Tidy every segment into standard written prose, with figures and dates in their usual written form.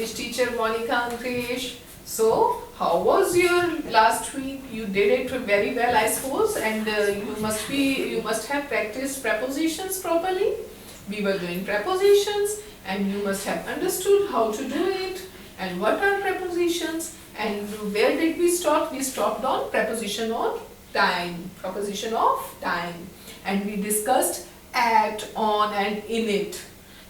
English teacher Monica Ankresh. So, how was your last week? You did it very well, I suppose, and you must have practiced prepositions properly. We were doing prepositions, and you must have understood how to do it, and what are prepositions, and where did we stop? We stopped on preposition on time, proposition of time, and we discussed at, on, and in it,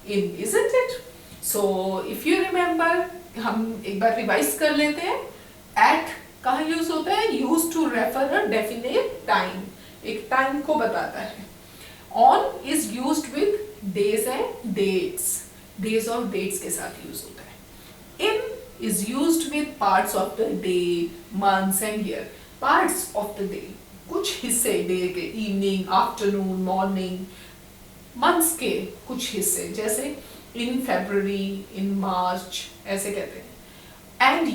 isn't it? So if you remember, हम एक बार revise कर लेते हैं. At कहाँ use होता है? Used to refer a definite time, एक time को बताता है. On is used with days and dates, days और dates के साथ यूज होता है. In is used with parts of the day, months and year. Parts of the day, कुछ हिस्से डे के, इवनिंग, आफ्टरनून, मॉर्निंग. मंथ्स के कुछ हिस्से, जैसे इन February, इन मार्च, ऐसे कहते हैं. एंड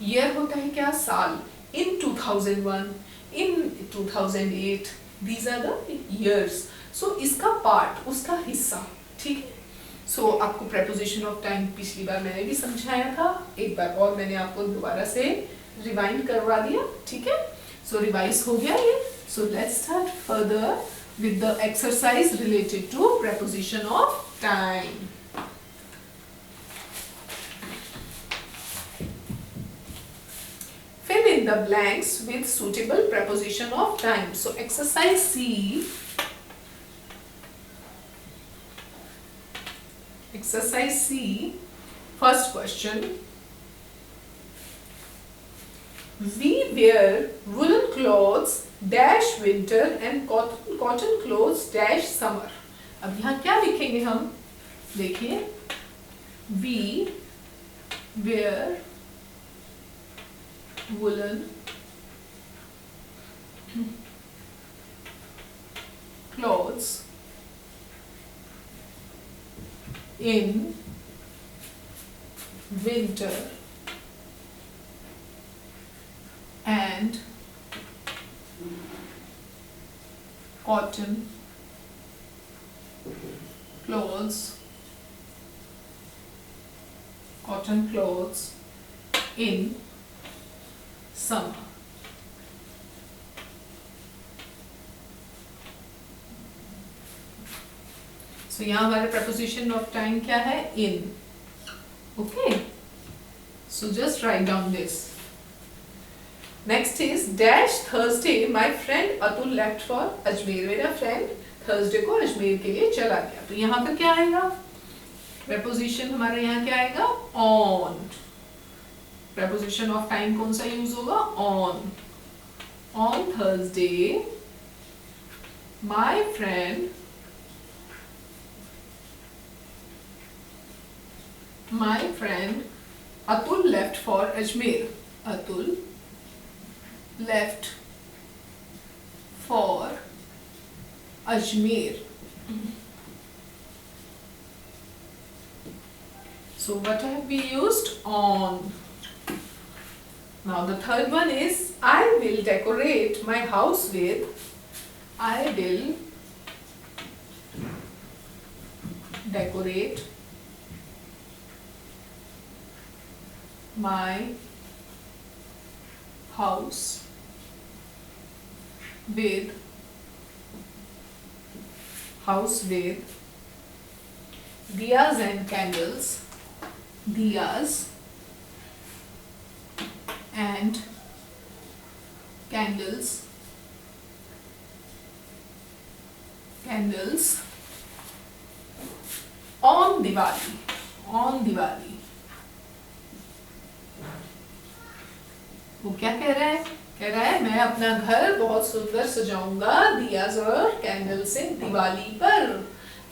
ईयर होता है क्या? साल. इन 2001, इन 2008, these are the years. So इसका पार्ट, उसका हिस्सा. ठीक है. सो आपको preposition of time पिछली बार मैंने भी समझाया था, एक बार और मैंने आपको दोबारा से रिवाइंड करवा दिया. ठीक है. सो रिवाइज हो गया ये. सो let's start further with the exercise related to preposition of time. Fill in the blanks with suitable preposition of time. So exercise C. Exercise C. First question. We wear woolen clothes dash winter and cotton clothes dash summer. अब यहाँ क्या लिखेंगे हम? देखिए, we wear woolen clothes in winter and cotton clothes in summer. So यहाँ हमारे preposition of time क्या है? In. Okay. So just write down this. Next is dash Thursday. My friend Atul left for Ajmer. मेरा friend Thursday को अजमेर के लिए चला गया. तो यहाँ पर क्या आएगा? Preposition हमारे यहाँ क्या आएगा? On. Preposition of time कौन सा यूज होगा? On. On Thursday, my friend Atul left for Ajmer. Atul left for Ajmer. So what have we used? On. Now the third one is I will decorate my house with. I will decorate my house with diyas and candles. Diyas and candles on Diwali. वो क्या कह रहा है? कह रहा है मैं अपना घर बहुत सुंदर सजाऊंगा दियाज और कैंडल से दिवाली पर.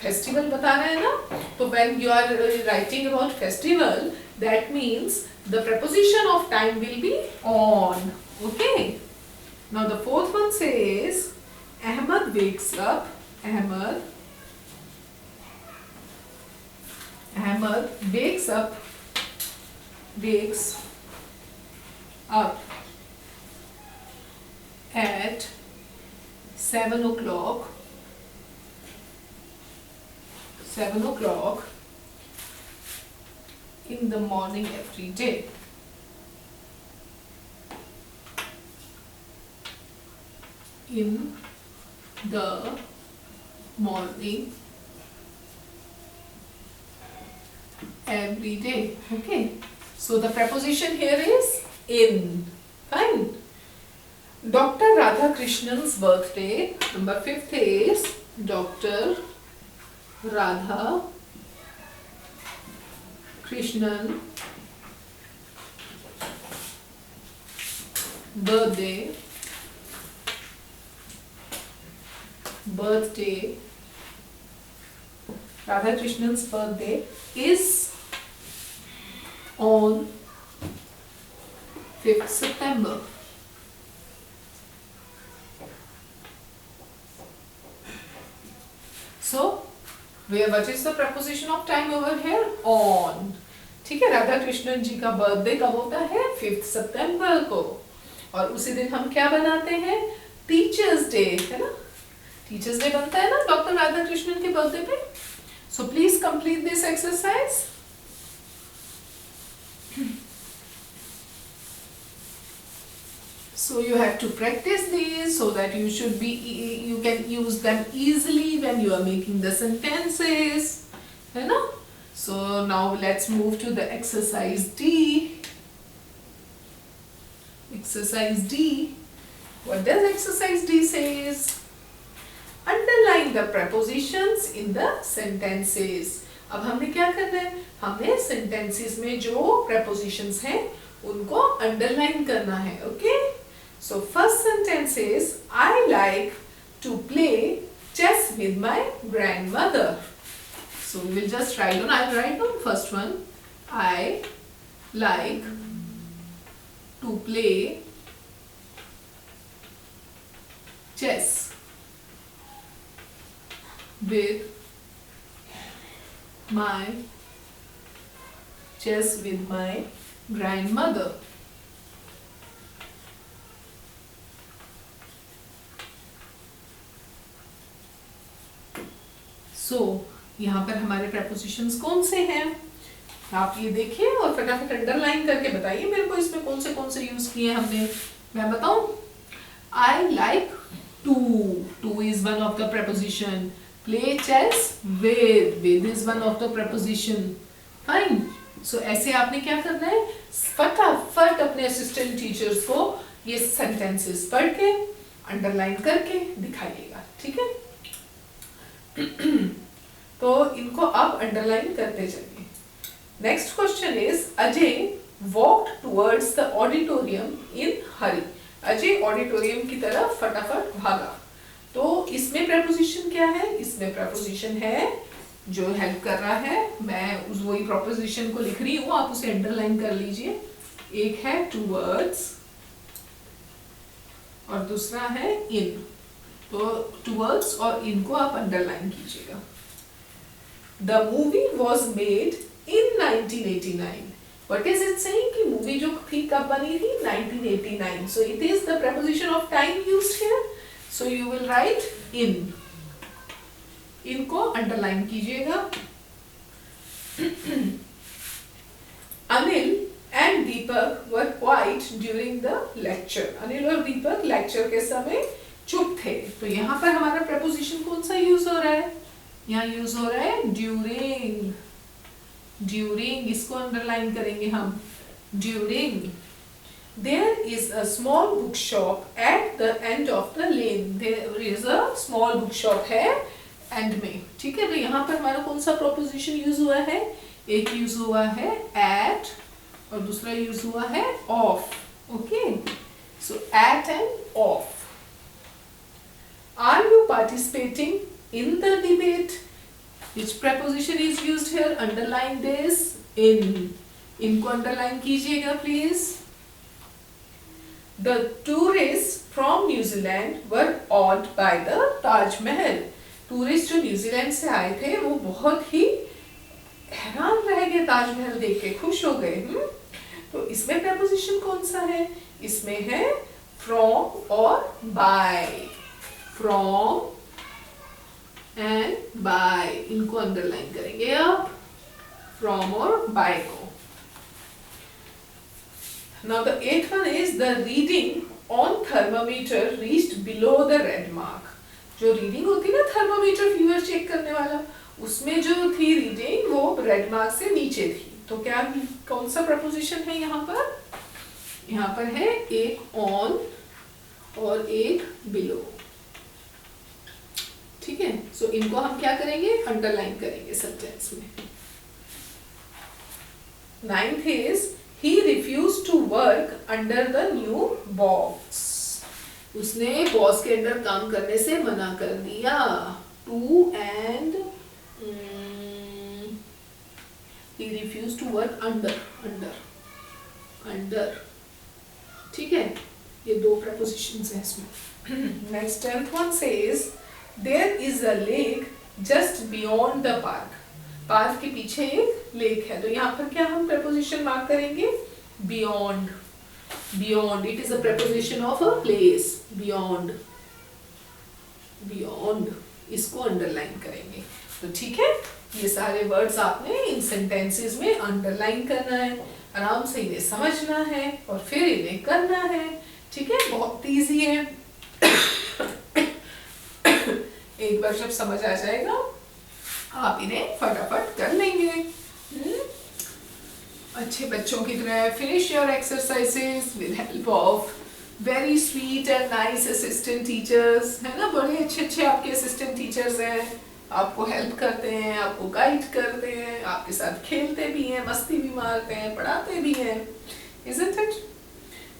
फेस्टिवल बता रहे हैं ना. तो when you are writing about festival, that means the preposition of time will be on. Okay. Now the fourth one says Ahmad wakes up. Ahmad wakes up at 7 o'clock in the morning every day. In the morning every day. Okay, so the preposition here is in. Fine. Dr. Radhakrishnan's birthday, number 5th is Dr. Radha Krishnan birthday Radha Krishnan's birthday is on 5th September. So, what is the preposition of time over here? On. ठीक है, राधा कृष्णन जी का birthday कब होता है? 5th सितंबर को. और उसी दिन हम क्या बनाते हैं? टीचर्स डे, है ना? टीचर्स डे बनता है ना डॉक्टर राधा कृष्णन के बर्थडे पे. So please complete this exercise. So you have to practice these so that you can use them easily when you are making the sentences, है ना? So now let's move to the exercise D. Exercise D. What does exercise D says? Underline the prepositions in the sentences. अब हमने क्या करना है? हमने sentences में जो prepositions हैं उनको underline करना है. Okay? So first sentence is I like to play chess with my grandmother. So we will just write down. I'll write down first one. I like to play chess with my grandmother. So यहाँ पर हमारे prepositions कौन से हैं? आप ये देखिए और फटाफट अंडरलाइन करके बताइए मेरे को इसमें कौन से यूज किए हमने. मैं बताऊं? I like to. To is one of the preposition. Play chess with. With is one of the preposition. Fine. So ऐसे आपने क्या करना है? फटाफट अपने असिस्टेंट टीचर्स को ये सेंटेंसेस पढ़ के अंडरलाइन करके दिखाइएगा. ठीक है? तो इनको आप अंडरलाइन करते चलिए. Next question is Ajay walked towards the auditorium in Hari. Ajay auditorium की तरफ फटाफट भागा. तो इसमें preposition क्या है? इसमें preposition है जो हेल्प कर रहा है. मैं उस वही preposition को लिख रही हूँ, आप उसे अंडरलाइन कर लीजिए. एक है towards और दूसरा है in. तो towards और in को आप अंडरलाइन कीजिएगा. The movie was made in 1989. What is it saying कि मूवी जो थी कब बनी थी? 1989. So it is the preposition of time used here. So you will write in. इनको अंडरलाइन कीजिएगा. Anil and Deepak were quiet during the lecture. Anil और दीपक lecture के समय चुप थे. तो यहाँ पर हमारा preposition कौन सा यूज हो रहा है? यहाँ यूज हो रहा है during. During इसको अंडरलाइन करेंगे हम. During. There is a small bookshop at the end of the lane. There is a small bookshop है end में. ठीक है? तो यहाँ पर हमारा कौन सा preposition यूज हुआ है? एक यूज हुआ है at और दूसरा यूज हुआ है of. Okay? So at and of. Are you participating in the debate? Which preposition is used here? Underline this. In. इनको underline कीजिएगा please. The tourists from New Zealand were awed by the Taj Mahal. Tourist जो New Zealand से आए थे वो बहुत ही हैरान रह गए ताजमहल देख के, खुश हो गए. तो इसमें preposition कौन सा है? इसमें है from और by. From and by. इनको अंडरलाइन करेंगे आप. From और by को. Now the eighth one is the reading on thermometer reached below the red mark. जो रीडिंग होती है ना थर्मोमीटर फीवर चेक करने वाला, उसमें जो थी रीडिंग वो रेड मार्क से नीचे थी. तो क्या कौन सा प्रपोजिशन है यहाँ पर? यहाँ पर है एक ऑन और एक बिलो. ठीक है. सो इनको हम क्या करेंगे? अंडरलाइन करेंगे सेंटेंस में. Ninth is he refused to work under the new boss. उसने बॉस के अंडर काम करने से मना कर दिया. To and he refused to work under. ठीक है. ये दो prepositions हैं इसमें. Next 10th one says there is a lake just beyond the park. Park के पीछे एक लेक है. तो यहाँ पर क्या हम preposition मार्क करेंगे? Beyond. Beyond. It is a preposition of a place. Beyond. इसको अंडरलाइन करेंगे. तो ठीक है. ये सारे वर्ड्स आपने इन सेंटेंसेस में अंडरलाइन करना है. आराम से इन्हें समझना है और फिर इन्हें करना है. ठीक है. बहुत इजी है. एक बार जब समझ आ जाएगा आप इन्हें फटाफट कर लेंगे. अच्छे बच्चों की तरह finish your exercises with help of very sweet and nice assistant teachers. है ना. बड़े अच्छे आपके असिस्टेंट टीचर्स हैं. आपको हेल्प करते हैं, आपको गाइड करते हैं, आपके साथ खेलते भी हैं, मस्ती भी मारते हैं, पढ़ाते भी हैं. Isn't it?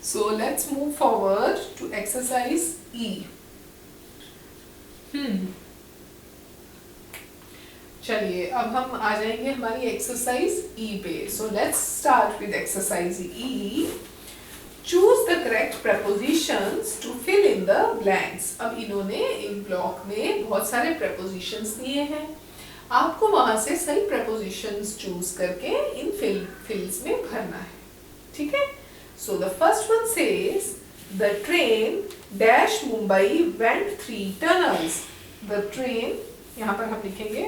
So let's move forward to exercise E. चलिए अब हम आ जाएंगे हमारी एक्सरसाइज ई पे. So let's start with exercise E. Choose the correct prepositions to fill in the blanks. अब इन्होंने एक ब्लॉक में बहुत सारे prepositions दिए हैं. आपको वहां से सही prepositions चूज करके इन फिल्स में भरना है. ठीक है. So the first one says the train dash Mumbai went 3 tunnels. The train, यहाँ पर हम लिखेंगे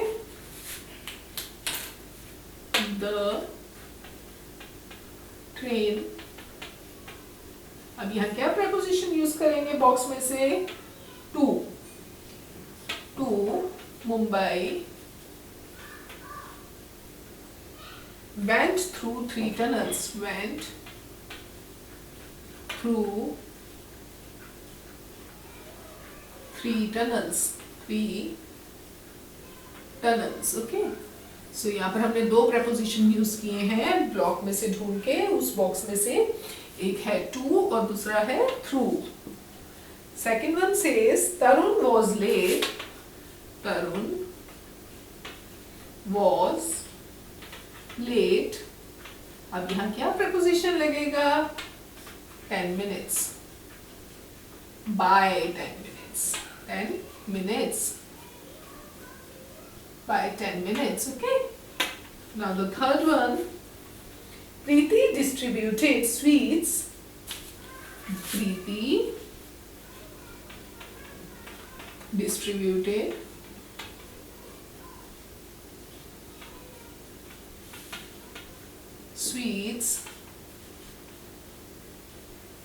the train. अब यहाँ क्या preposition यूज करेंगे बॉक्स में से? to Mumbai went through 3 tunnels. Went through 3 tunnels. 3 tunnels. Okay. सो यहाँ पर हमने दो preposition यूज किए हैं ब्लॉक में से ढूंढ के. उस बॉक्स में से एक है to और दूसरा है through. Second one says Tarun was late. Tarun was late. अब यहाँ क्या preposition लगेगा? 10 minutes. By 10 minutes. 10 minutes. By 10 minutes. Okay. Now the third one. Preeti distributed sweets. Preeti distributed sweets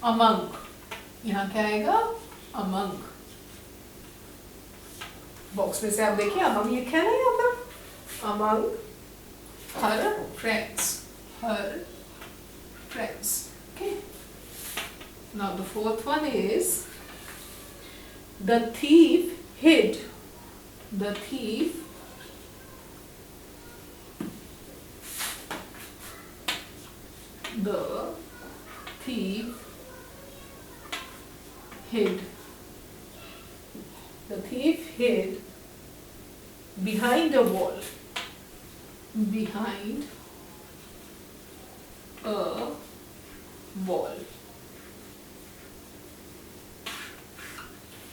among. यहाँ क्या आएगा? among. बॉक्स में से आप देखिए among लिखा है ना यहाँ पर. among her friends. Her friends. Okay. Now the fourth one is the thief hid. The thief hid. The thief hid behind a wall. Behind a wall.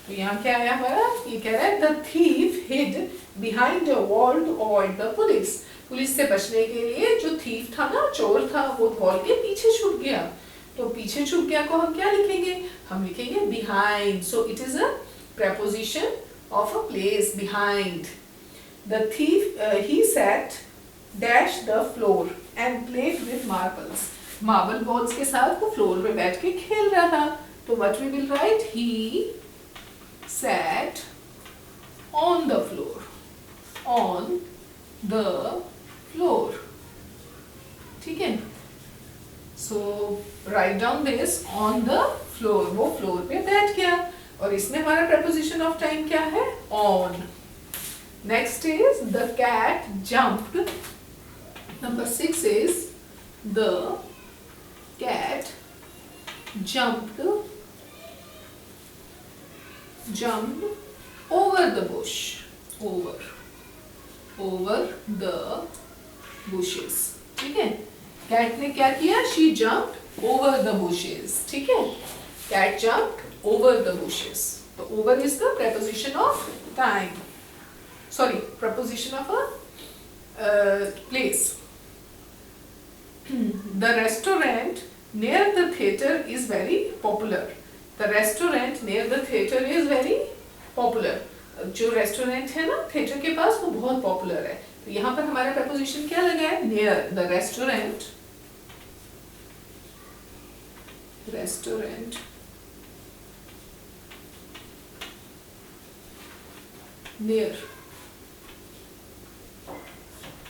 तो यहाँ क्या आया हमारा? ये कह रहा है the thief hid behind a wall to avoid the police. Police से बचने के लिए जो thief था ना, चोर था, वो वॉल के पीछे छुप गया. तो पीछे छुप गया को हम क्या लिखेंगे? हम लिखेंगे behind. So it is a preposition of a place, behind. The thief he sat dash the floor and played with marbles. Marble balls के साथ वो फ्लोर पे बैठ के खेल रहा था। तो what we will write, he sat on the floor, on the floor, ठीक है। So write down this, on the floor, वो फ्लोर पे बैठ गया। और इसमें हमारा preposition of time क्या है, on। Next is the cat jumped। Number 6 is the cat jumped over the bush, over the bushes, ठीक है। कैट ने क्या किया, she jumped over the bushes, ठीक है। cat jumped over the bushes। तो over is the preposition of time, sorry, preposition of a place। The restaurant near the theatre is very popular। The restaurant near the theatre is very popular। जो restaurant है ना theatre के पास, वो बहुत popular है। तो यहाँ पर हमारा preposition क्या लगा है, near। The restaurant near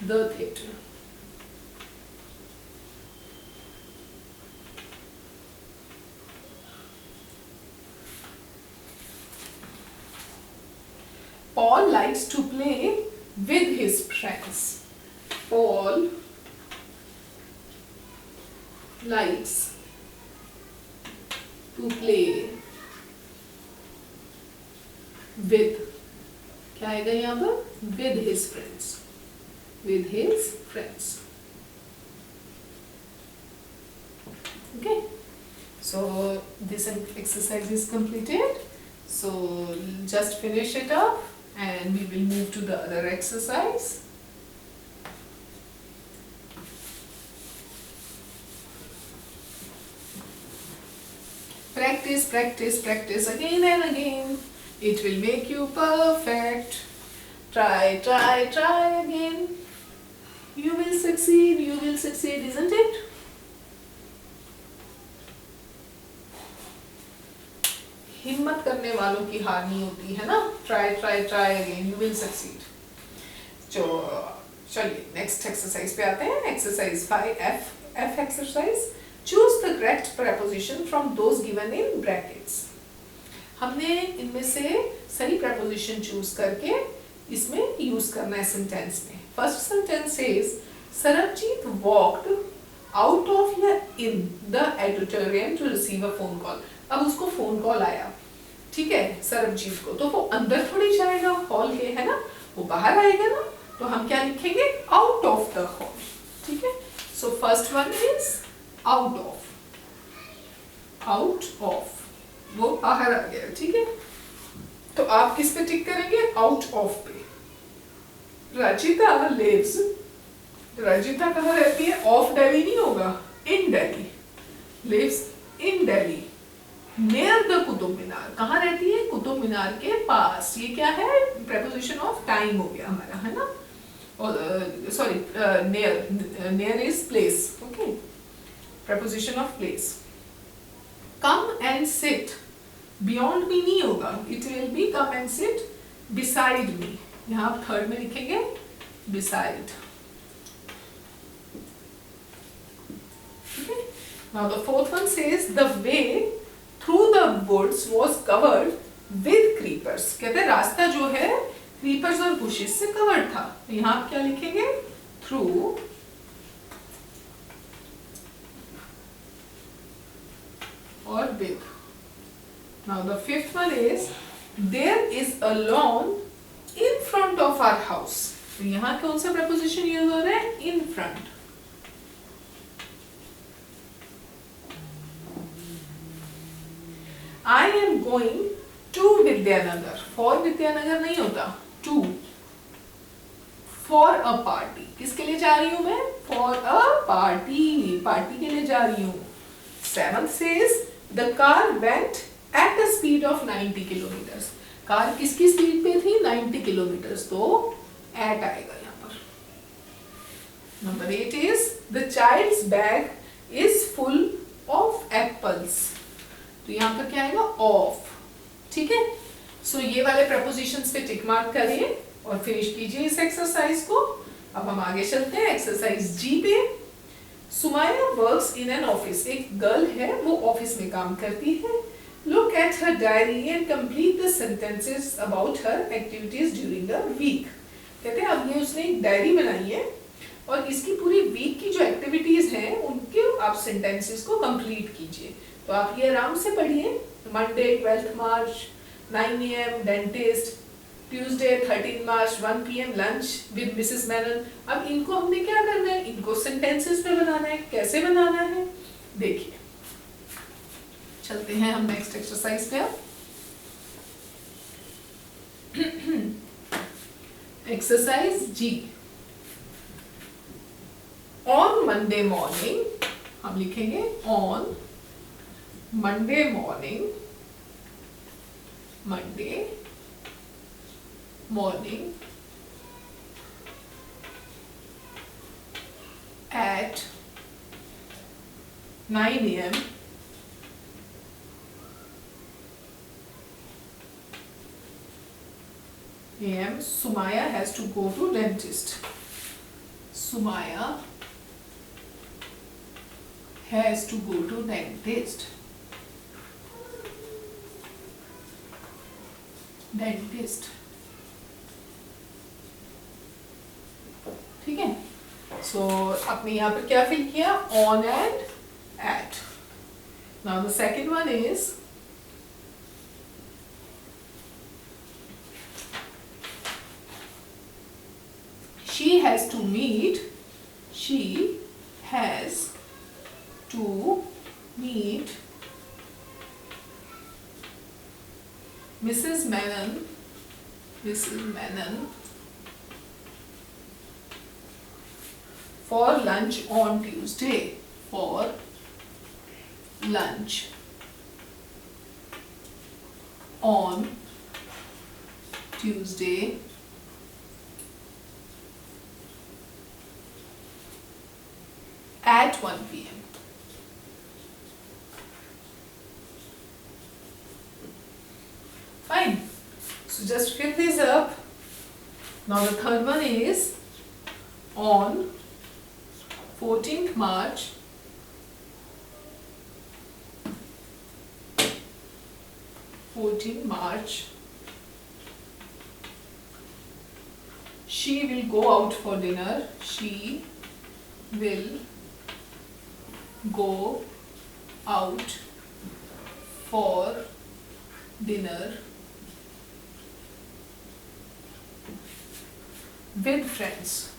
the theatre। Paul likes to play with his friends। Paul likes to play with, क्या आएगा यहाँ पर, with his friends, with his friends, okay। So this exercise is completed, so just finish it up and we will move to the other exercise। Practice, practice, practice again and again, it will make you perfect। Try, try, try again, you will succeed, isn't it? हिम्मत करने वालों की हार नहीं होती है ना। Try try try again, you will succeed. चलिए नेक्स्ट एक्सरसाइज पे आते हैं। Exercise 5 F exercise, choose the correct preposition from those given in brackets. हमने इनमें से सही preposition चूज करके इसमें यूज करना है सेंटेंस में। First sentence is Sarabjit walked out of या in the auditorium to receive a phone call. अब उसको फोन कॉल आया, ठीक है, सरबजीत को, तो वो अंदर थोड़ी जाएगा हॉल के, है ना, वो बाहर आएगा ना। तो हम क्या लिखेंगे, आउट ऑफ द हॉल, ठीक है। So first one is out of, वो बाहर आ गया, ठीक है। तो आप किस पे टिक करेंगे, आउट ऑफ पे। रजिता लिव्स, रजिता कहाँ रहती है, ऑफ दिल्ली नहीं होगा, in Delhi, lives in Delhi. Near the Qutub Minar, कहाँ रहती है, कुतुब मीनार के पास। ये क्या है, preposition ऑफ टाइम हो गया हमारा, है ना। और sorry, near is place, okay, preposition of place. Come and sit, beyond me नहीं होगा, it will be come and sit beside me. यहाँ आप थर्ड में लिखेंगे beside, okay। Now the fourth one says the way through the woods was covered with creepers। कहते हैं रास्ता जो है creepers और bushes से covered था। यहाँ आप क्या लिखेंगे, through और with। Now the fifth one is there is a lawn in front of our house। तो यहाँ कौन सा preposition यूज हो रहा है, in front। I am going to Vidyanagar, for Vidyanagar नहीं होता, to, for a party। किसके लिए जा रही हूँ मैं, for a party, पार्टी के लिए जा रही हूँ। Seventh says the car went at a speed of 90 kilometers। Car किसकी स्पीड पे थी, 90 किलोमीटर, तो at आएगा यहाँ पर। Number 8 is the child's bag is full of apples. तो यहाँ पर क्या आएगा? ऑफ. ठीक है. सो ये वाले प्रपोजिशंस पे टिक मार्क करिए और फिनिश कीजिए इस एक्सरसाइज को. अब हम आगे चलते हैं एक्सरसाइज जी पे. Somaiya works in an office. एक गर्ल है, वो ऑफिस में काम करती है. Look at her diary and complete the sentences about her activities during the week. कहते हैं अब ये उसने एक डायरी बनाई है और इसकी पूरी वीक की जो एक्टिविटीज हैं उनके आप सेंटेंसेस को कंप्लीट कीजिए. तो आप ये आराम से पढ़िए. Monday 12 March 9 AM dentist. Tuesday 13 March 1 PM lunch with Mrs मैनन. अब इनको हमने क्या करना है? इनको सेंटेंसेस में बनाना है. कैसे बनाना है देखिए. चलते हैं हम नेक्स्ट एक्सरसाइज पे. Exercise G. On Monday morning हम लिखेंगे on Monday morning at 9 AM Sumaya has to go to dentist. Sumaya has to go to dentist. ठीक है. सो आपने यहाँ पर क्या फिल किया? On and at. Now the second one is she has to meet Mrs. Menon for lunch on Tuesday. At 1 PM. Fine. So just fill these up. Now the third one is on 14th March 14 March she will go out for dinner. She will go out for dinner with friends.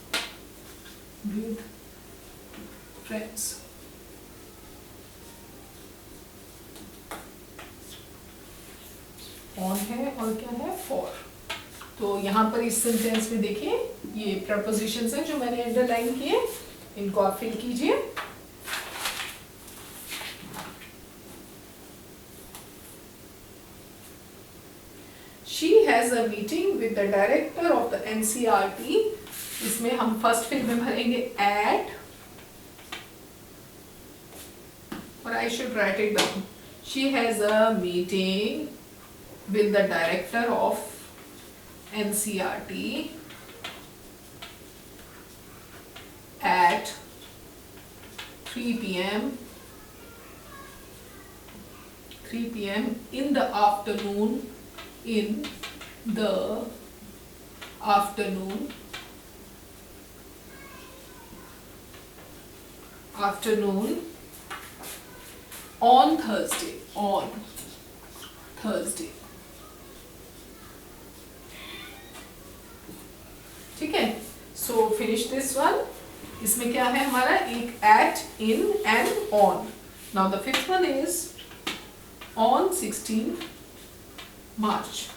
On है और क्या है? For. तो यहाँ पर इस sentence में देखिए ये प्रपोजिशंस हैं जो मैंने अंडरलाइन किए. इनको आप फिल कीजिए. She has a meeting with the director of the NCERT. इसमें हम फर्स्ट फिल में भरेंगे at, और I should write it down. She has a meeting with the director of NCERT at 3 PM in the afternoon. On Thursday. ठीक है. सो finish this one. इसमें क्या है हमारा? एक at, in and on. Now the fifth one is on 16 March.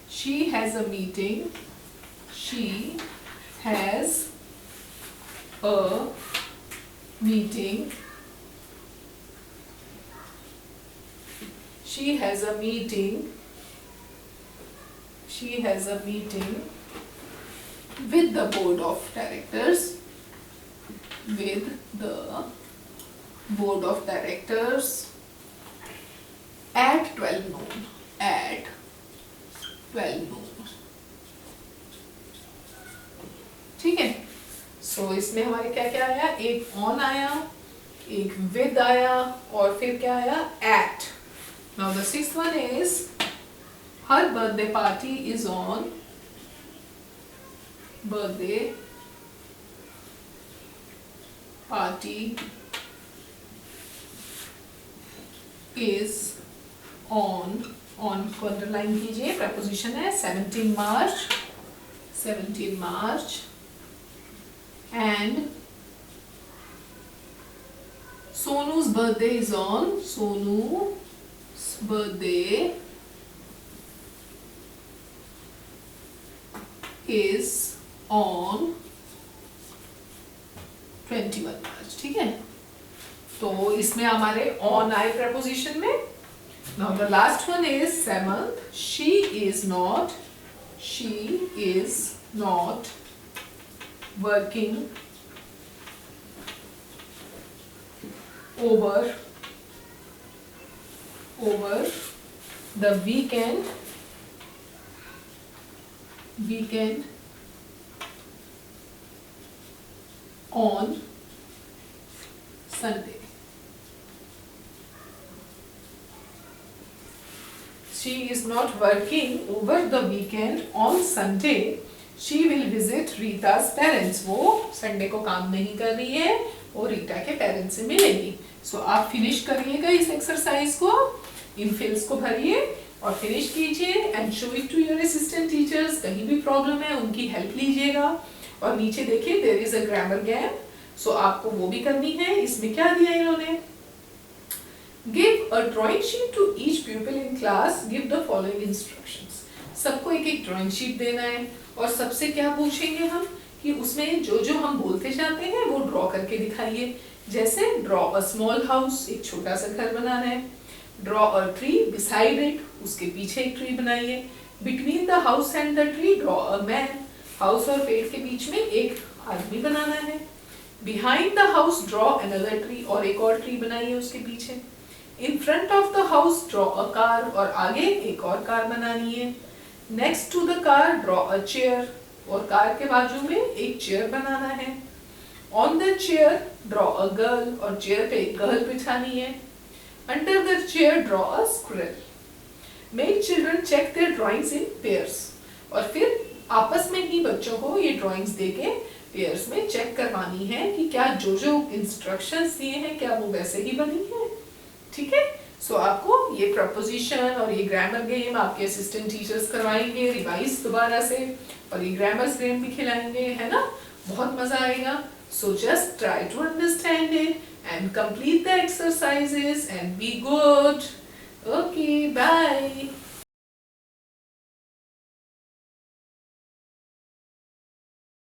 She has a meeting with the board of directors with the board of directors at 12 noon. At 12 noon. ठीक है. सो इसमें हमारे क्या क्या आया, एक ऑन आया, एक विद आया और फिर क्या आया, at. Now the sixth one is her birthday party is on birthday party is on. On को अंडरलाइन कीजिए, प्रपोजिशन है 17 मार्च. 17 मार्च and Sonu's birthday is on. Sonu's birthday is on 21 मार्च. ठीक है, तो इसमें हमारे ऑन आए प्रपोजिशन में. Now the last one is 7th. She is not working over the weekend on Sunday. She is not working over the weekend on Sunday. She will visit Rita's parents. वो Sunday को काम नहीं कर रही है, वो रीटा के पेरेंट्स से मिलेगी. सो आप फिनिश करिएगा इस एक्सरसाइज को, इन फिल्स को भरिए और फिनिश कीजिए and show it to your assistant teachers. कहीं भी प्रॉब्लम है उनकी हेल्प लीजिएगा. और नीचे देखिए there is a grammar gap, so आपको वो भी करनी है. इसमें क्या दिया इन्होंने, give a drawing sheet to each people in class, give the following instructions. सबको एक एक ड्राइंग शीट देना है और सबसे क्या पूछेंगे हम कि उसमें जो जो हम बोलते जाते हैं वो ड्रॉ करके दिखाइए. जैसे ड्रॉ अ स्मॉल हाउस, एक छोटा सा घर बनाना है. Draw a tree beside it, उसके पीछे एक ट्री बनाइए. Between the house and the tree draw a man, house और पेड़ के बीच में एक आदमी बनाना है. Behind the house draw another tree, और एक और ट्री बनाइए उसके पीछे. In front of the house draw a car, और आगे एक और कार बनानी है. Next to the car draw a chair, और कार के बाजू में एक चेयर बनाना है. On the chair draw a girl, और चेयर पे एक गर्ल बिछानी है. Under the chair draw a squirrel. Make children check their drawings in pairs, और फिर आपस में ही बच्चों को ये ड्राइंग्स देके पेयर्स में चेक करवानी है कि क्या जो जो इंस्ट्रक्शंस दिए हैं क्या वो वैसे ही बनी है. ठीक है, सो आपको ये प्रपोजिशन और ये ग्रामर गेम आपके असिस्टेंट टीचर्स करवाएंगे रिवाइज दोबारा से, और ये ग्रामर्स गेम भी खिलाएंगे, है ना. बहुत मजा आएगा. So just try to understand it and complete the exercises and be good. Okay, bye.